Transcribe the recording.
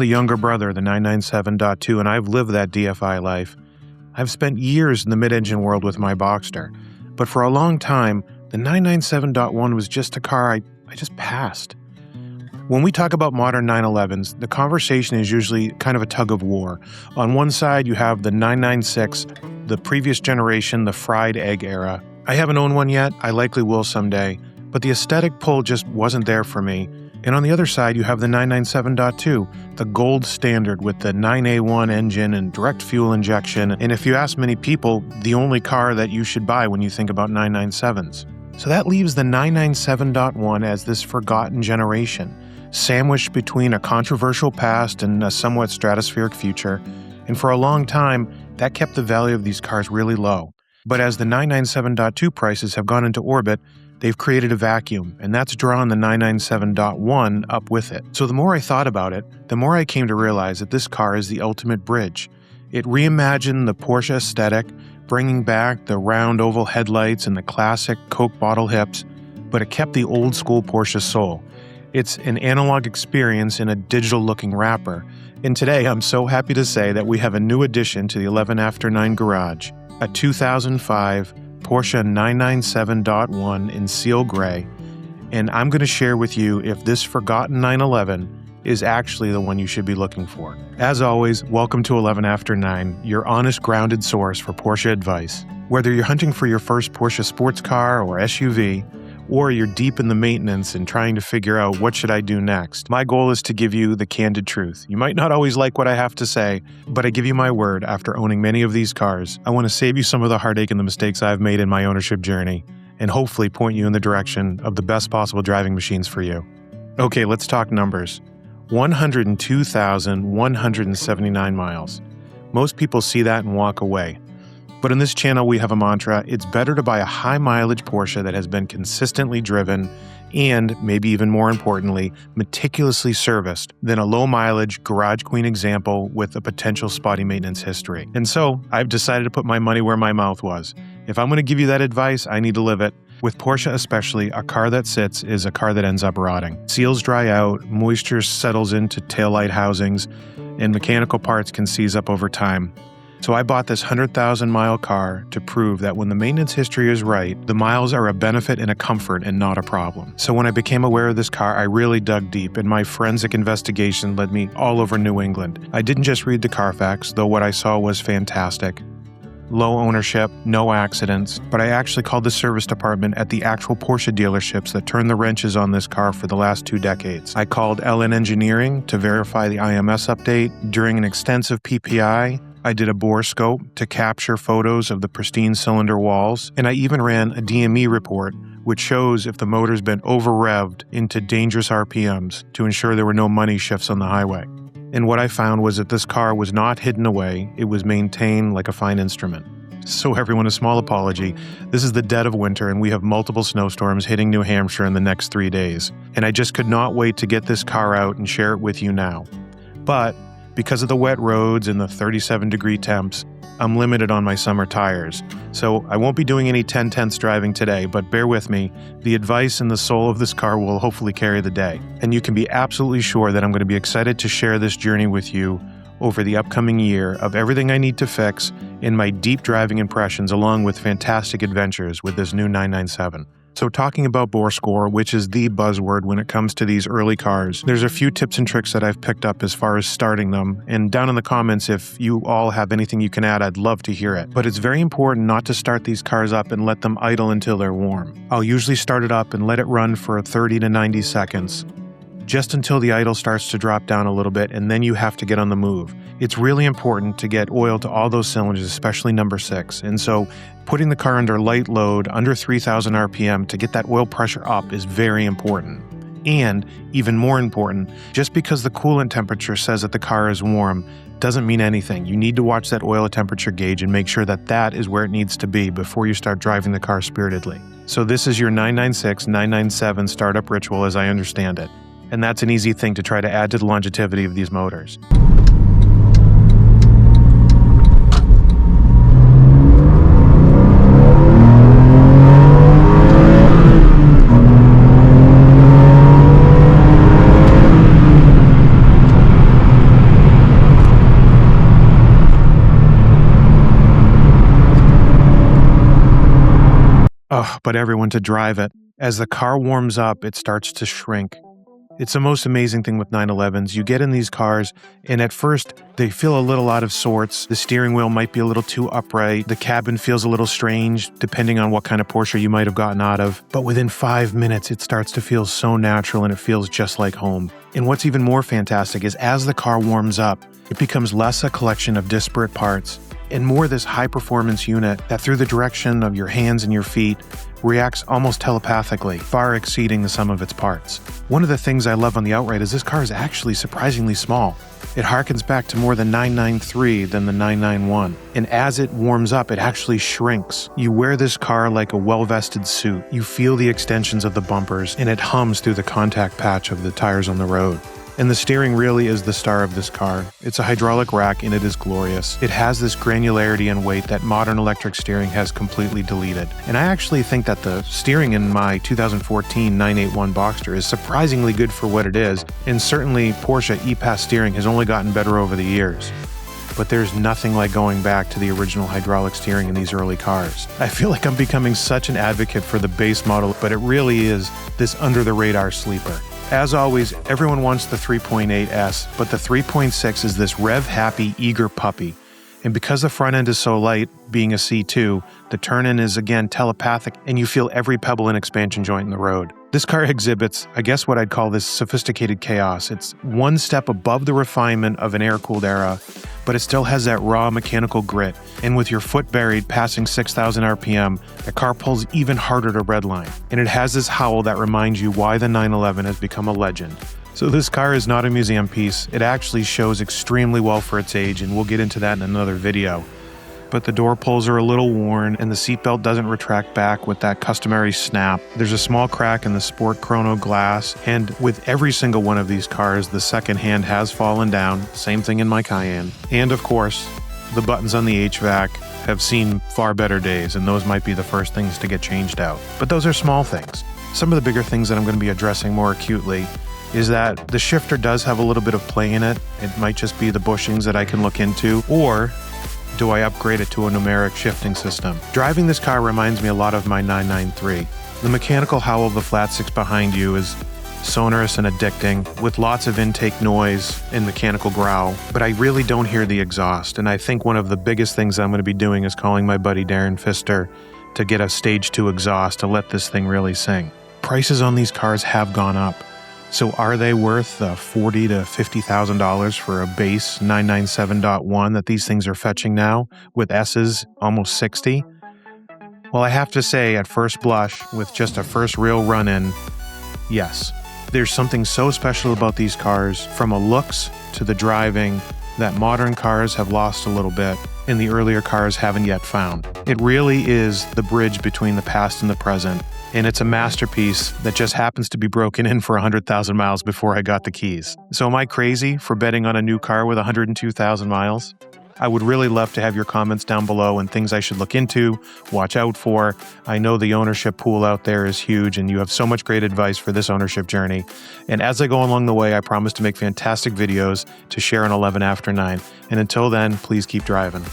the younger brother of the 997.2, and I've lived that DFI life. I've spent years in the mid-engine world with my Boxster, but for a long time, the 997.1 was just a car I just passed. When we talk about modern 911s, the conversation is usually kind of a tug of war. On one side, you have the 996, the previous generation, the fried egg era. I haven't owned one yet, I likely will someday, but the aesthetic pull just wasn't there for me. And on the other side, you have the 997.2, the gold standard with the 9A1 engine and direct fuel injection, and if you ask many people, the only car that you should buy when you think about 997s. So that leaves the 997.1 as this forgotten generation, sandwiched between a controversial past and a somewhat stratospheric future, and for a long time, that kept the value of these cars really low. But as the 997.2 prices have gone into orbit, they've created a vacuum, and that's drawn the 997.1 up with it. So the more I thought about it, the more I came to realize that this car is the ultimate bridge. It reimagined the Porsche aesthetic, bringing back the round oval headlights and the classic Coke bottle hips, but it kept the old school Porsche soul. It's an analog experience in a digital-looking wrapper. And today, I'm so happy to say that we have a new addition to the 11after9 garage, a 2005 Porsche 997.1 in seal gray, and I'm going to share with you if this forgotten 911 is actually the one you should be looking for. As always, welcome to 11after9, your honest, grounded source for Porsche advice. Whether you're hunting for your first Porsche sports car or SUV, or you're deep in the maintenance and trying to figure out what should I do next, my goal is to give you the candid truth. You might not always like what I have to say, but I give you my word, after owning many of these cars, I want to save you some of the heartache and the mistakes I've made in my ownership journey, and hopefully point you in the direction of the best possible driving machines for you. Okay, let's talk numbers. 102,179 miles. Most people see that and walk away. But in this channel, we have a mantra: it's better to buy a high-mileage Porsche that has been consistently driven and, maybe even more importantly, meticulously serviced than a low-mileage Garage Queen example with a potential spotty maintenance history. And so, I've decided to put my money where my mouth was. If I'm going to give you that advice, I need to live it. With Porsche especially, a car that sits is a car that ends up rotting. Seals dry out, moisture settles into taillight housings, and mechanical parts can seize up over time. So I bought this 100,000-mile car to prove that when the maintenance history is right, the miles are a benefit and a comfort and not a problem. So when I became aware of this car, I really dug deep, and my forensic investigation led me all over New England. I didn't just read the Carfax, though what I saw was fantastic. Low ownership, no accidents, but I actually called the service department at the actual Porsche dealerships that turned the wrenches on this car for the last 2 decades. I called LN Engineering to verify the IMS update. During an extensive PPI, I did a bore scope to capture photos of the pristine cylinder walls, and I even ran a DME report, which shows if the motor's been over-revved into dangerous RPMs to ensure there were no money shifts on the highway. And what I found was that this car was not hidden away, it was maintained like a fine instrument. So everyone, a small apology. This is the dead of winter and we have multiple snowstorms hitting New Hampshire in the next 3 days. And I just could not wait to get this car out and share it with you now. But because of the wet roads and the 37-degree temps, I'm limited on my summer tires. So I won't be doing any 10/10ths driving today, but bear with me. The advice and the soul of this car will hopefully carry the day. And you can be absolutely sure that I'm going to be excited to share this journey with you over the upcoming year of everything I need to fix in my deep driving impressions, along with fantastic adventures with this new 997. So talking about bore score, which is the buzzword when it comes to these early cars, there's a few tips and tricks that I've picked up as far as starting them, and down in the comments, if you all have anything you can add, I'd love to hear it. But it's very important not to start these cars up and let them idle until they're warm. I'll usually start it up and let it run for 30 to 90 seconds, just until the idle starts to drop down a little bit, and then you have to get on the move. It's really important to get oil to all those cylinders, especially number 6. And so putting the car under light load, under 3,000 RPM to get that oil pressure up is very important. And even more important, just because the coolant temperature says that the car is warm doesn't mean anything. You need to watch that oil temperature gauge and make sure that that is where it needs to be before you start driving the car spiritedly. So this is your 996, 997 startup ritual as I understand it. And that's an easy thing to try to add to the longevity of these motors. but everyone to drive it. As the car warms up, it starts to shrink. It's the most amazing thing with 911s. You get in these cars, and at first, they feel a little out of sorts. The steering wheel might be a little too upright. The cabin feels a little strange, depending on what kind of Porsche you might have gotten out of. But within 5 minutes, it starts to feel so natural, and it feels just like home. And what's even more fantastic is as the car warms up, it becomes less a collection of disparate parts and more this high-performance unit that through the direction of your hands and your feet reacts almost telepathically, far exceeding the sum of its parts. One of the things I love on the outright is this car is actually surprisingly small. It harkens back to more the 993 than the 991. And as it warms up, it actually shrinks. You wear this car like a well-vested suit. You feel the extensions of the bumpers, and it hums through the contact patch of the tires on the road. And the steering really is the star of this car. It's a hydraulic rack and it is glorious. It has this granularity and weight that modern electric steering has completely deleted. And I actually think that the steering in my 2014 981 Boxster is surprisingly good for what it is, and certainly Porsche E-Pass steering has only gotten better over the years. But there's nothing like going back to the original hydraulic steering in these early cars. I feel like I'm becoming such an advocate for the base model, but it really is this under-the-radar sleeper. As always, everyone wants the 3.8S, but the 3.6 is this rev-happy, eager puppy. And because the front end is so light, being a C2, the turn-in is again telepathic, and you feel every pebble and expansion joint in the road. This car exhibits, I guess what I'd call this sophisticated chaos. It's one step above the refinement of an air-cooled era, but it still has that raw mechanical grit. And with your foot buried passing 6,000 RPM, the car pulls even harder to redline. And it has this howl that reminds you why the 911 has become a legend. So this car is not a museum piece. It actually shows extremely well for its age, and we'll get into that in another video. But the door pulls are a little worn, and the seatbelt doesn't retract back with that customary snap. There's a small crack in the Sport Chrono glass, and with every single one of these cars, the second hand has fallen down. Same thing in my Cayenne. And of course, the buttons on the HVAC have seen far better days, and those might be the first things to get changed out. But those are small things. Some of the bigger things that I'm going to be addressing more acutely is that the shifter does have a little bit of play in it. It might just be the bushings that I can look into, or do I upgrade it to a numeric shifting system? Driving this car reminds me a lot of my 993. The mechanical howl of the flat six behind you is sonorous and addicting, with lots of intake noise and mechanical growl, but I really don't hear the exhaust, and I think one of the biggest things I'm going to be doing is calling my buddy Darren Pfister to get a stage 2 exhaust to let this thing really sing. Prices on these cars have gone up. So are they worth $40,000 to $50,000 for a base 997.1 that these things are fetching now, with S's almost 60? Well, I have to say, at first blush, with just a first real run-in, yes. There's something so special about these cars, from a looks to the driving, that modern cars have lost a little bit, and the earlier cars haven't yet found. It really is the bridge between the past and the present. And it's a masterpiece that just happens to be broken in for 100,000 miles before I got the keys. So am I crazy for betting on a new car with 102,000 miles? I would really love to have your comments down below and things I should look into, watch out for. I know the ownership pool out there is huge, and you have so much great advice for this ownership journey. And as I go along the way, I promise to make fantastic videos to share on 11 After 9. And until then, please keep driving.